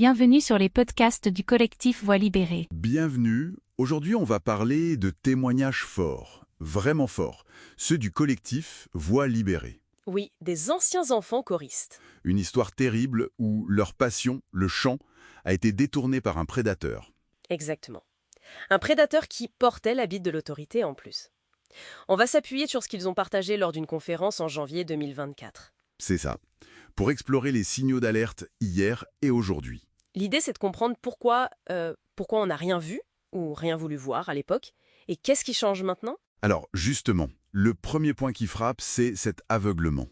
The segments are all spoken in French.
Bienvenue sur les podcasts du collectif Voix libérée. Bienvenue. Aujourd'hui, on va parler de témoignages forts, vraiment forts, ceux du collectif Voix libérée. Oui, des anciens enfants choristes. Une histoire terrible où leur passion, le chant, a été détournée par un prédateur. Exactement. Un prédateur qui portait l'habit de l'autorité en plus. On va s'appuyer sur ce qu'ils ont partagé lors d'une conférence en janvier 2024. C'est ça. Pour explorer les signaux d'alerte hier et aujourd'hui. L'idée, c'est de comprendre pourquoi on n'a rien vu ou rien voulu voir à l'époque, et qu'est-ce qui change maintenant? Alors, justement, le premier point qui frappe, c'est cet aveuglement.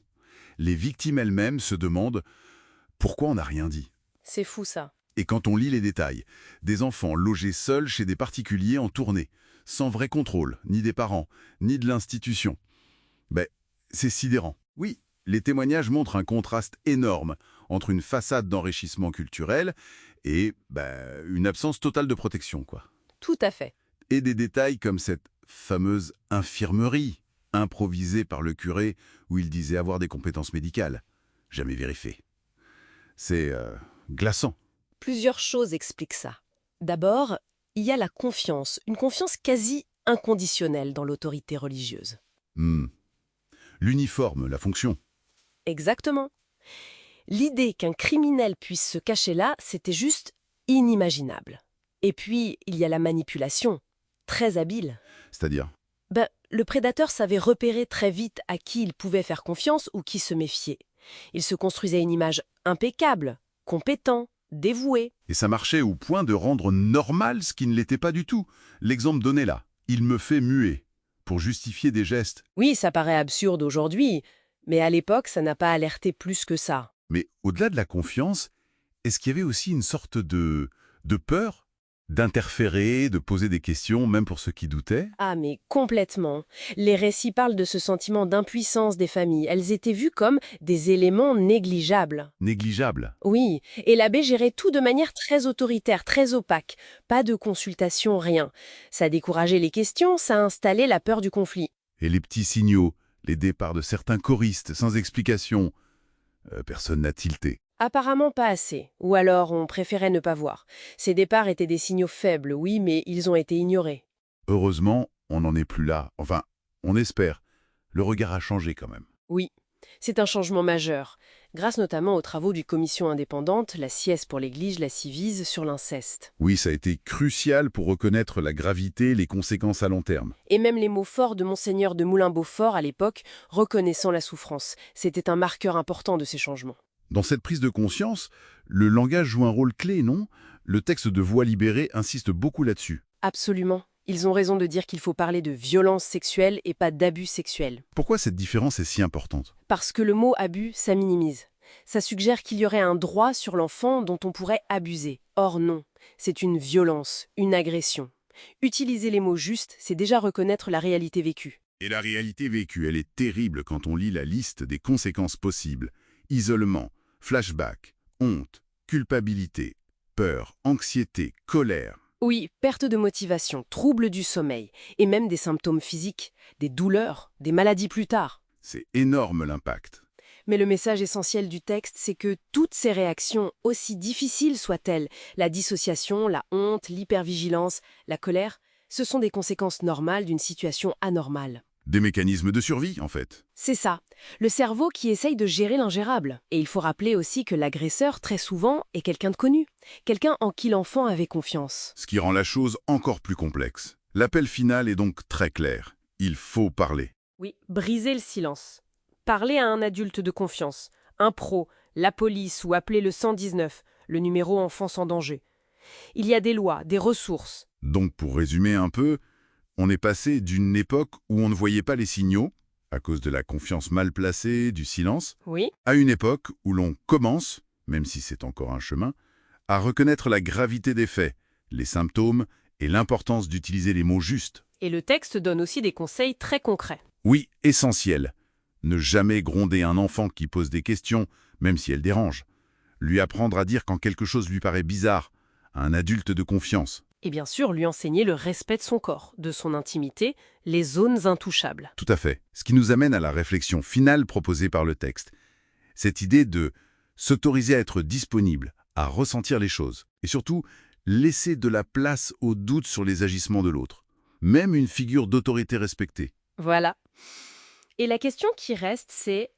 Les victimes elles-mêmes se demandent pourquoi on n'a rien dit. C'est fou ça. Et quand on lit les détails, des enfants logés seuls chez des particuliers en tournée, sans vrai contrôle, ni des parents, ni de l'institution. C'est sidérant. Oui, les témoignages montrent un contraste énorme entre une façade d'enrichissement culturel et une absence totale de protection, quoi. Tout à fait. Et des détails comme cette fameuse infirmerie, improvisée par le curé où il disait avoir des compétences médicales. Jamais vérifiées. C'est glaçant. Plusieurs choses expliquent ça. D'abord, il y a la confiance, une confiance quasi inconditionnelle dans l'autorité religieuse. L'uniforme, la fonction. Exactement. L'idée qu'un criminel puisse se cacher là, c'était juste inimaginable. Et puis, il y a la manipulation, très habile. C'est-à-dire, Le prédateur savait repérer très vite à qui il pouvait faire confiance ou qui se méfier. Il se construisait une image impeccable, compétent, dévoué. et ça marchait au point de rendre normal ce qui ne l'était pas du tout. L'exemple donné là, il me fait muer, pour justifier des gestes. Oui, ça paraît absurde aujourd'hui, mais à l'époque, ça n'a pas alerté plus que ça. Mais au-delà de la confiance, est-ce qu'il y avait aussi une sorte de peur d'interférer, de poser des questions, même pour ceux qui doutaient? Ah, mais complètement. Les récits parlent de ce sentiment d'impuissance des familles. Elles étaient vues comme des éléments négligeables. Négligeable. Oui, et l'abbé gérait tout de manière très autoritaire, très opaque. Pas de consultation, rien. Ça décourageait les questions, ça installait la peur du conflit. Et les petits signaux, les départs de certains choristes sans explication, personne n'a tilté. Apparemment pas assez, ou alors on préférait ne pas voir. Ces départs étaient des signaux faibles, oui, mais ils ont été ignorés. Heureusement, on n'en est plus là. Enfin, on espère. Le regard a changé quand même. Oui, c'est un changement majeur, grâce notamment aux travaux du commission indépendante, la SIES pour l'Église, la Civise, sur l'inceste. Oui, ça a été crucial pour reconnaître la gravité, les conséquences à long terme. Et même les mots forts de Monseigneur de Moulin-Beaufort à l'époque, reconnaissant la souffrance. C'était un marqueur important de ces changements. Dans cette prise de conscience, le langage joue un rôle clé, non? Le texte de Voix libérée insiste beaucoup là-dessus. Absolument. Ils ont raison de dire qu'il faut parler de violence sexuelle et pas d'abus sexuels. Pourquoi cette différence est si importante? Parce que le mot abus, ça minimise. Ça suggère qu'il y aurait un droit sur l'enfant dont on pourrait abuser. Or non, c'est une violence, une agression. Utiliser les mots justes, c'est déjà reconnaître la réalité vécue. Et la réalité vécue, elle est terrible quand on lit la liste des conséquences possibles. Isolement, flashback, honte, culpabilité, peur, anxiété, colère. Oui, perte de motivation, troubles du sommeil, et même des symptômes physiques, des douleurs, des maladies plus tard. C'est énorme l'impact. Mais le message essentiel du texte, c'est que toutes ces réactions, aussi difficiles soient-elles, la dissociation, la honte, l'hypervigilance, la colère, ce sont des conséquences normales d'une situation anormale. Des mécanismes de survie, en fait. C'est ça, le cerveau qui essaye de gérer l'ingérable. Et il faut rappeler aussi que l'agresseur, très souvent, est quelqu'un de connu, quelqu'un en qui l'enfant avait confiance. Ce qui rend la chose encore plus complexe. L'appel final est donc très clair. Il faut parler. Oui, briser le silence. Parler à un adulte de confiance, un pro, la police ou appeler le 119, le numéro enfance en danger. Il y a des lois, des ressources. Donc, pour résumer un peu, on est passé d'une époque où on ne voyait pas les signaux, à cause de la confiance mal placée, du silence, Oui, à une époque où l'on commence, même si c'est encore un chemin, à reconnaître la gravité des faits, les symptômes et l'importance d'utiliser les mots justes. et le texte donne aussi des conseils très concrets. Oui, essentiel. Ne jamais gronder un enfant qui pose des questions, même si elles dérangent. Lui apprendre à dire quand quelque chose lui paraît bizarre, à un adulte de confiance. Et bien sûr, lui enseigner le respect de son corps, de son intimité, les zones intouchables. Tout à fait. Ce qui nous amène à la réflexion finale proposée par le texte. Cette idée de s'autoriser à être disponible, à ressentir les choses. Et surtout, laisser de la place au doute sur les agissements de l'autre. Même une figure d'autorité respectée. Voilà. Et la question qui reste, c'est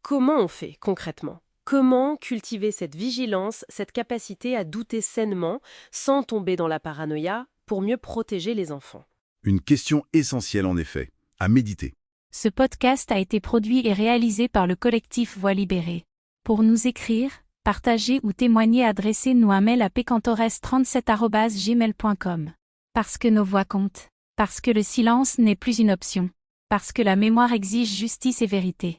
comment on fait concrètement? Comment cultiver cette vigilance, cette capacité à douter sainement, sans tomber dans la paranoïa, pour mieux protéger les enfants? Une question essentielle en effet, à méditer. Ce podcast a été produit et réalisé par le collectif Voix libérée. Pour nous écrire, partager ou témoigner, adressez-nous un mail à pecantores37@gmail.com. Parce que nos voix comptent. Parce que le silence n'est plus une option. Parce que la mémoire exige justice et vérité.